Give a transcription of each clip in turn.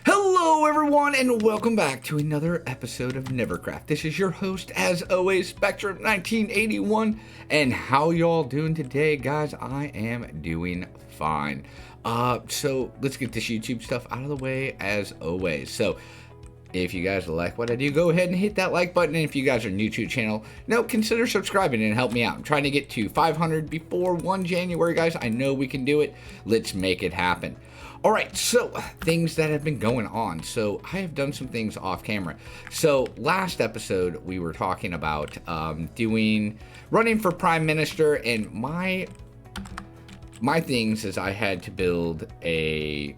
Hello everyone and welcome back to another episode of NeverCraft. This is your host as always, Spectrum 1981, and how y'all doing today, guys? I am doing fine. So let's get this YouTube stuff out of the way as always. So if you guys like what I do, go ahead and hit that like button. And if you guys are new to the channel, consider subscribing and help me out. I'm trying to get to 500 before 1 January, guys. I know we can do it. Let's make it happen. All right, so things that have been going on. So I have done some things off camera. So last episode we were talking about running for Prime Minister, and my things is I had to build a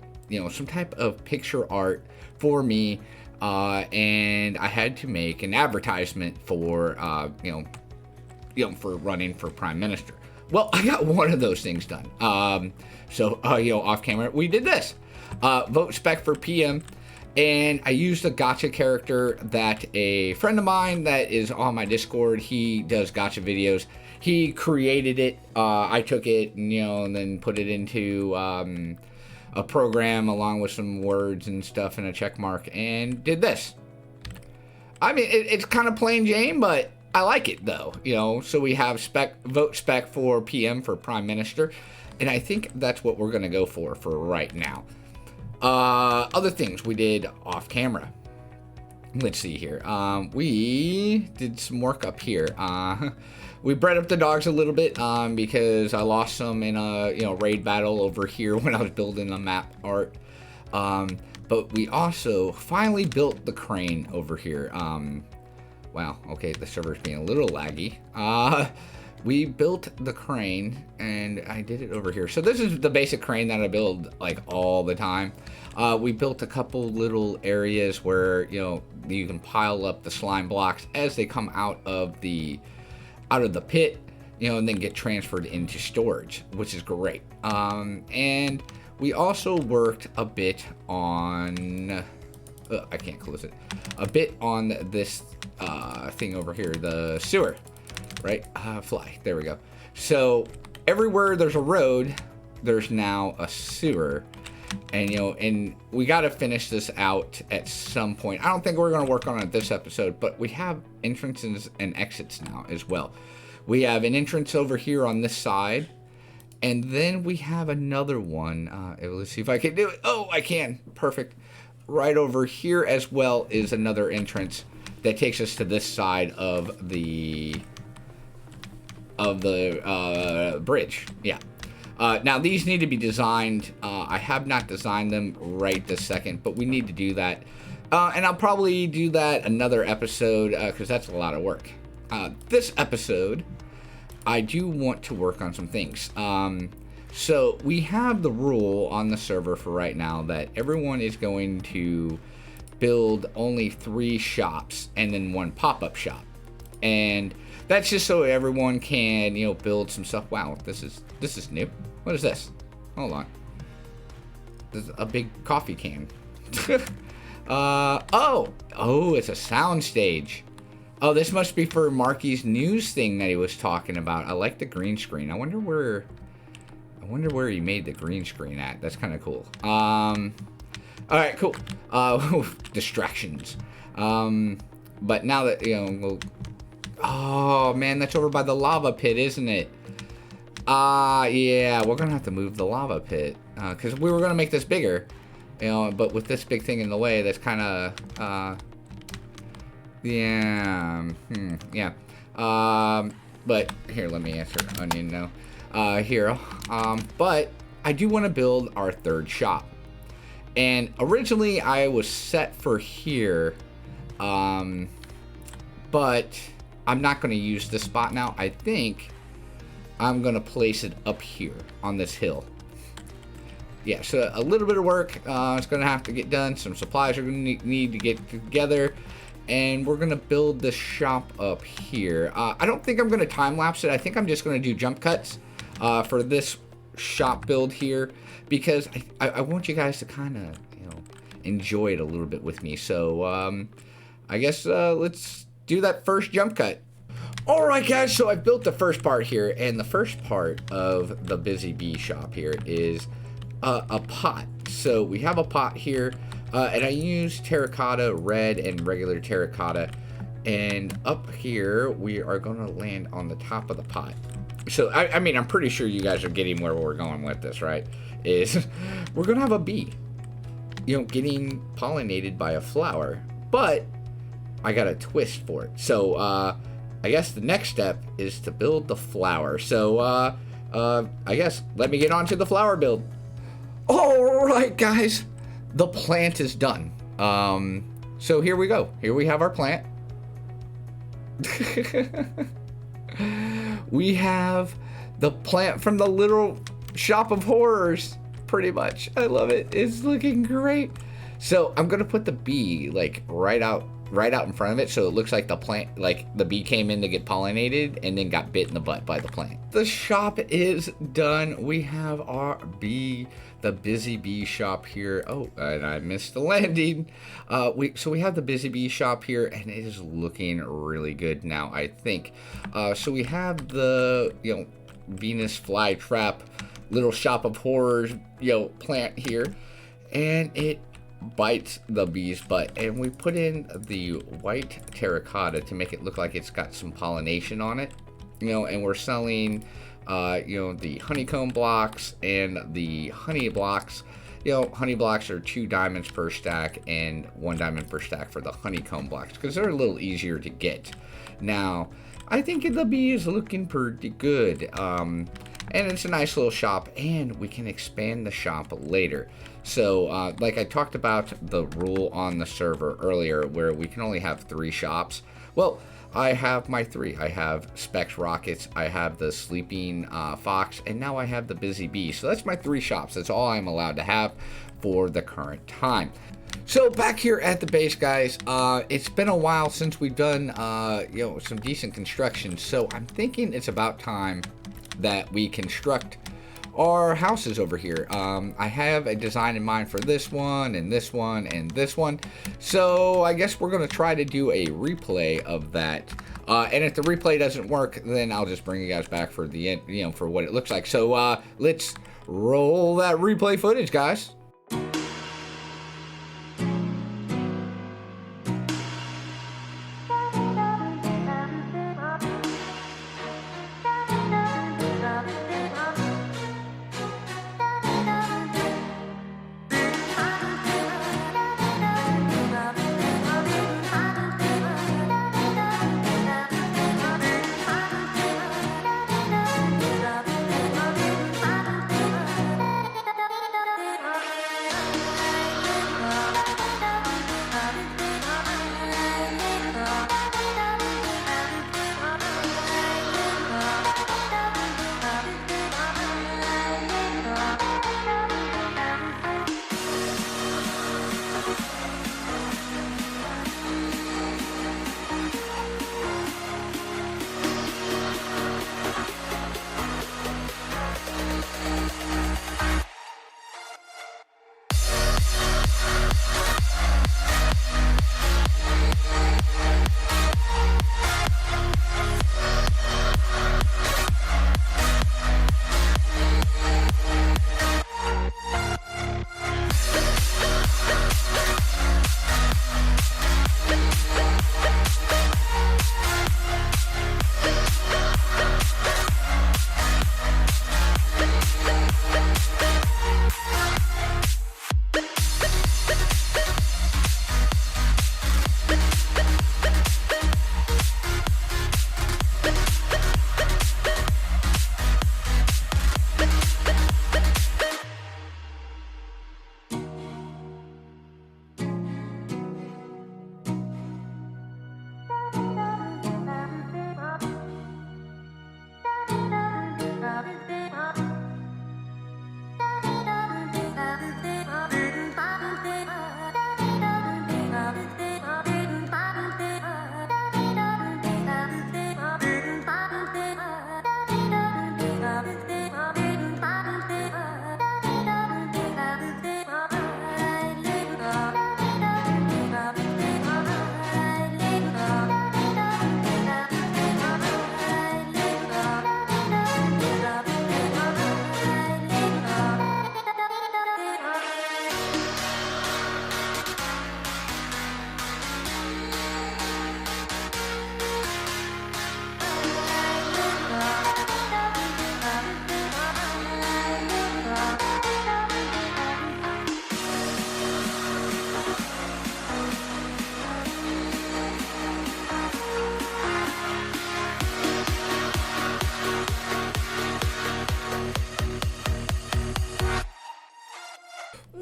some type of picture art for me, and I had to make an advertisement for for running for Prime Minister. Well, I got one of those things done. Off camera, we did this. Vote spec for PM. And I used a gacha character that a friend of mine that is on my Discord, he does gacha videos. He created it. I took it, and then put it into a program along with some words and stuff and a check mark and did this. I mean, it's kind of plain Jane, but I like it though, so we have vote spec for PM for Prime Minister, and I think that's what we're gonna go for right now. Other things we did off camera. Let's see here. We did some work up here. We bred up the dogs a little bit because I lost some in a raid battle over here when I was building the map art. But we also finally built the crane over here. Wow, okay, the server's being a little laggy. We built the crane, and I did it over here. So this is the basic crane that I build, like, all the time. We built a couple little areas where, you can pile up the slime blocks as they come out of the pit, and then get transferred into storage, which is great. And we also worked a bit on... I can't close it. A bit on this thing over here, the sewer, right? Fly, there we go. So everywhere there's a road, there's now a sewer, and and we got to finish this out at some point. I don't think we're going to work on it this episode, but we have entrances and exits now as well. We have an entrance over here on this side, and then we have another one. Let's see if I can do it. Oh, I can. Perfect. Right over here as well is another entrance that takes us to this side of the bridge. Yeah. Now these need to be designed. I have not designed them right this second, but we need to do that. And I'll probably do that another episode because that's a lot of work. This episode, I do want to work on some things. So we have the rule on the server for right now that everyone is going to build only 3 shops and then 1 pop-up shop. And that's just so everyone can, build some stuff. Wow, this is new. What is this? Hold on. This is a big coffee can. Oh, it's a sound stage. Oh, this must be for Marky's news thing that he was talking about. I like the green screen. I wonder where he made the green screen at. That's kind of cool. All right, cool. Distractions. But now that, oh man, that's over by the lava pit, isn't it? Yeah, we're gonna have to move the lava pit, because we were gonna make this bigger, but with this big thing in the way, that's kind of, yeah, yeah. But here, let me answer onion now. But I do want to build our 3rd shop. And originally I was set for here, but I'm not going to use this spot now. I think I'm going to place it up here on this hill. Yeah, so a little bit of work is going to have to get done. Some supplies are going to need to get together. And we're going to build the shop up here. I don't think I'm going to time-lapse it. I think I'm just going to do jump cuts for this shop build here, because I want you guys to kind of enjoy it a little bit with me. So I guess let's do that first jump cut. Alright guys, so I've built the first part here, and the first part of the Busy Bee shop here is a pot. So we have a pot here. And I use terracotta, red, and regular terracotta. And up here, we are going to land on the top of the pot. So, I mean, I'm pretty sure you guys are getting where we're going with this, right? Is we're going to have a bee, you know, getting pollinated by a flower. But I got a twist for it. So, I guess the next step is to build the flower. So, I guess let me get on to the flower build. All right, guys. The plant is done. So here we go. Here we have our plant. We have the plant from the little shop of horrors, pretty much. I love it. It's looking great. So I'm gonna put the bee like right out in front of it, so it looks like the plant, like the bee came in to get pollinated and then got bit in the butt by the plant. The shop is done. We have our bee, the busy bee shop here. Oh, and I missed the landing. So we have the busy bee shop here, and it is looking really good now, I think. So we have the, you know, Venus flytrap, little shop of horrors, you know, plant here, and it bites the bee's butt, and we put in the white terracotta to make it look like it's got some pollination on it, you know, and we're selling you know, the honeycomb blocks and the honey blocks. You know, honey blocks are 2 diamonds per stack and 1 diamond per stack for the honeycomb blocks, because they're a little easier to get. Now I think the bee is looking pretty good, and it's a nice little shop, and we can expand the shop later. So, like I talked about the rule on the server earlier, where we can only have 3 shops. Well, I have my 3. I have Specs Rockets, I have the Sleeping Fox, and now I have the Busy Bee. So that's my 3 shops. That's all I'm allowed to have for the current time. So back here at the base, guys, it's been a while since we've done, you know, some decent construction. So I'm thinking it's about time that we construct our houses over here. I have a design in mind for this one and this one and this one. So I guess we're going to try to do a replay of that. And if the replay doesn't work, then I'll just bring you guys back for the end, you know, for what it looks like. So let's roll that replay footage, guys.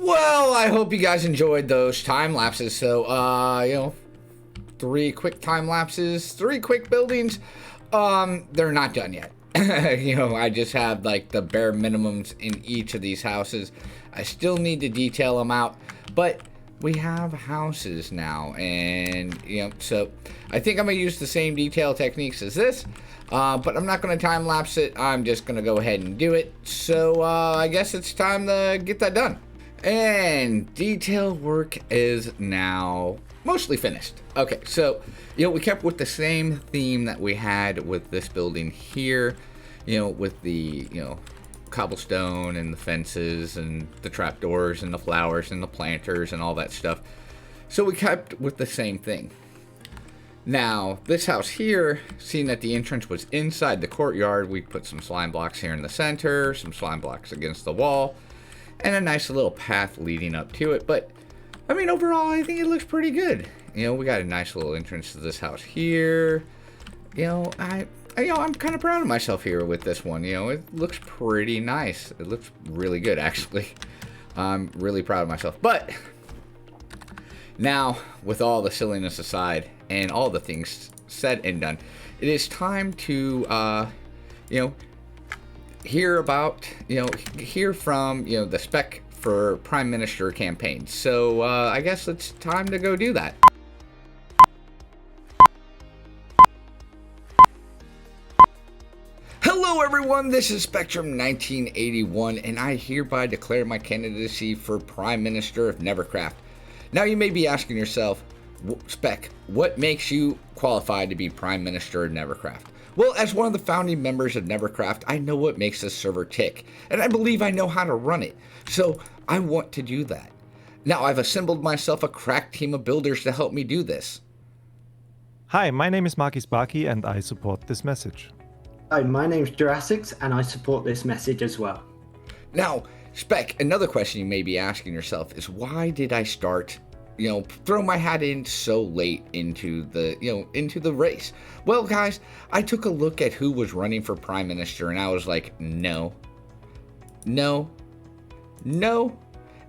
Well, I hope you guys enjoyed those time lapses. So, 3 quick time lapses, 3 quick buildings. They're not done yet. I just have like the bare minimums in each of these houses. I still need to detail them out, but we have houses now, and so I think I'm gonna use the same detail techniques as this, but I'm not gonna time lapse it. I'm just gonna go ahead and do it. So I guess it's time to get that done. And detail work is now mostly finished. Okay, so we kept with the same theme that we had with this building here, with the cobblestone and the fences and the trapdoors and the flowers and the planters and all that stuff. So we kept with the same thing. Now, this house here, seeing that the entrance was inside the courtyard, we put some slime blocks here in the center, some slime blocks against the wall, and a nice little path leading up to it. But I mean, overall, I think it looks pretty good. We got a nice little entrance to this house here. I'm kind of proud of myself here with this one. It looks pretty nice. It looks really good, actually. I'm really proud of myself. But now, with all the silliness aside and all the things said and done, it is time to, hear from, the spec for Prime Minister campaign. So I guess it's time to go do that. Hello everyone, this is Spectrum 1981, and I hereby declare my candidacy for Prime Minister of NeverCraft. Now you may be asking yourself, Spec, what makes you qualified to be Prime Minister of NeverCraft? Well, as one of the founding members of NeverCraft, I know what makes this server tick, and I believe I know how to run it, so I want to do that. Now I've assembled myself a crack team of builders to help me do this. Hi, my name is Marky Sparky, and I support this message. Hi, my name's Jurassic, and I support this message as well. Now, Spec, another question you may be asking yourself is, why did I start, throw my hat in so late into the race? Well, guys, I took a look at who was running for Prime Minister, and I was like, no,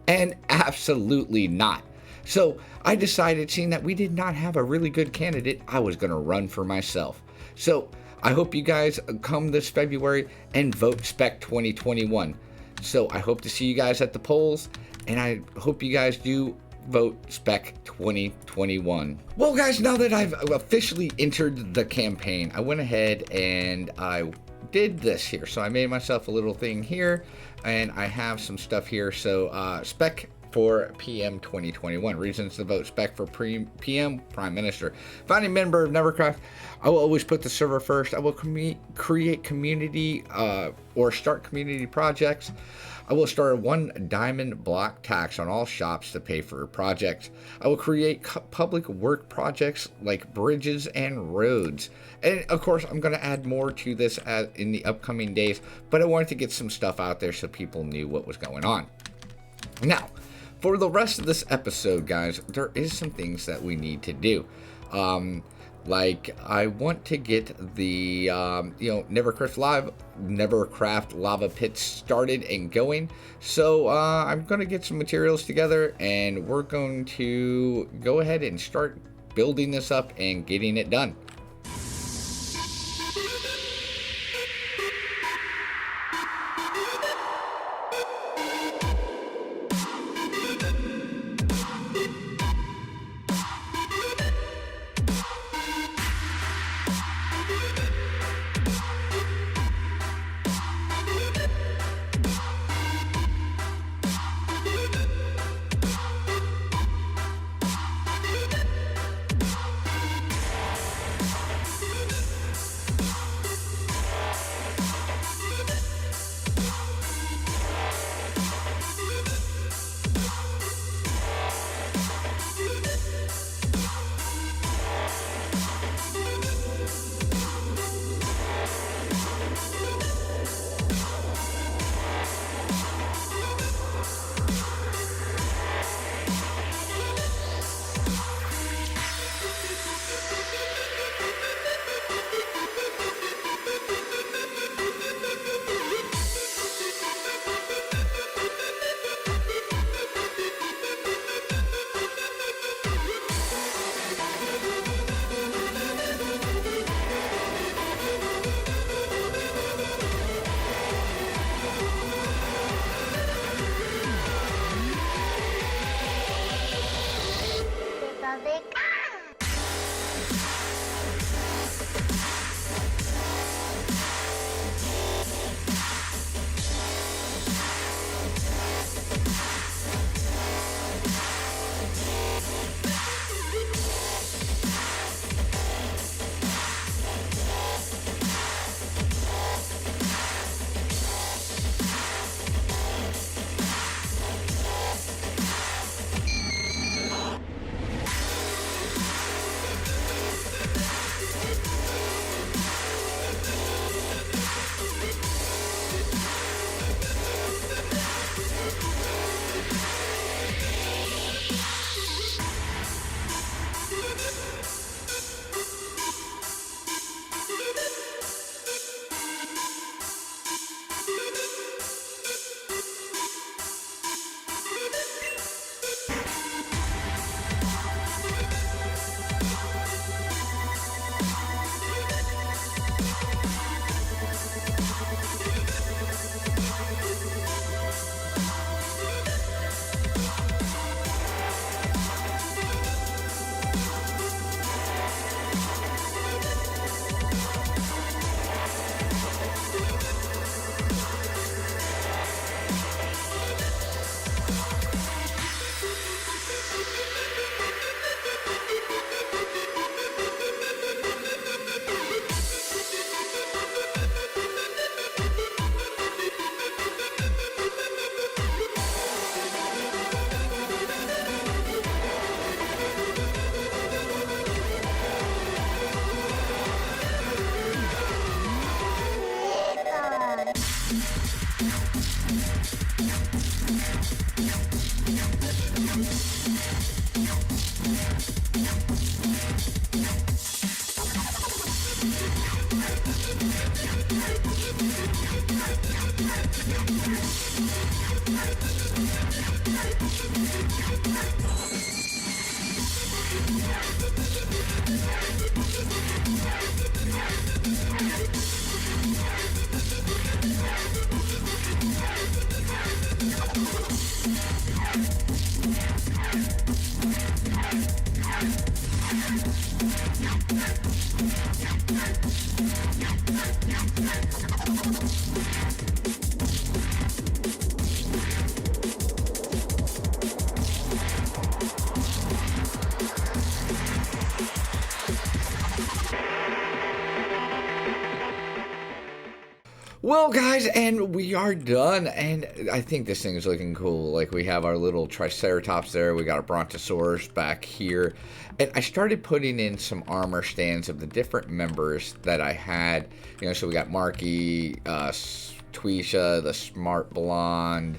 and absolutely not. So I decided, seeing that we did not have a really good candidate, I was going to run for myself. So I hope you guys come this February and vote Spec 2021. So I hope to see you guys at the polls, and I hope you guys do vote Spec 2021. Well, guys, now that I've officially entered the campaign, I went ahead and I did this here. So I made myself a little thing here, and I have some stuff here. So Spec for PM 2021. Reasons to vote Spec for PM Prime Minister. Founding member of NeverCraft. I will always put the server first. I will create community or start community projects. I will start a 1 diamond block tax on all shops to pay for projects. I will create public work projects like bridges and roads. And of course, I'm going to add more to this in the upcoming days, but I wanted to get some stuff out there so people knew what was going on. Now, for the rest of this episode, guys, there is some things that we need to do. Like, I want to get the, NeverCraft Lava Pit started and going. So, I'm going to get some materials together, and we're going to go ahead and start building this up and getting it done. Well, guys, and we are done, and I think this thing is looking cool. Like, we have our little Triceratops there, we got a Brontosaurus back here, and I started putting in some armor stands of the different members that I had. You know, so we got Marky, Twisha, the Smart Blonde,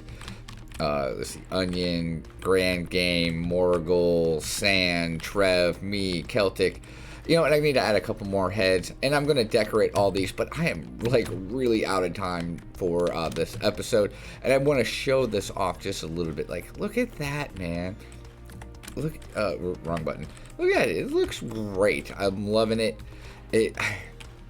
let's see, Onion, Grand Game, Morgul, Sand, Trev, me, Celtic. You know, and I need to add a couple more heads, and I'm going to decorate all these, but I am, like, really out of time for this episode, and I want to show this off just a little bit. Like, look at that, man. Look, wrong button. Look at it. It looks great. I'm loving it.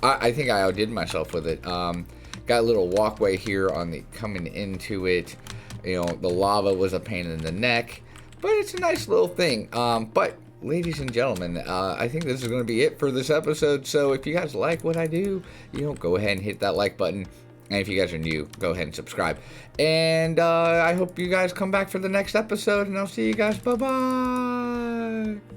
I think I outdid myself with it. Got a little walkway here on the coming into it. You know, the lava was a pain in the neck, but it's a nice little thing. But ladies and gentlemen, I think this is going to be it for this episode. So if you guys like what I do, you know, go ahead and hit that like button. And if you guys are new, go ahead and subscribe. And I hope you guys come back for the next episode. And I'll see you guys. Bye-bye.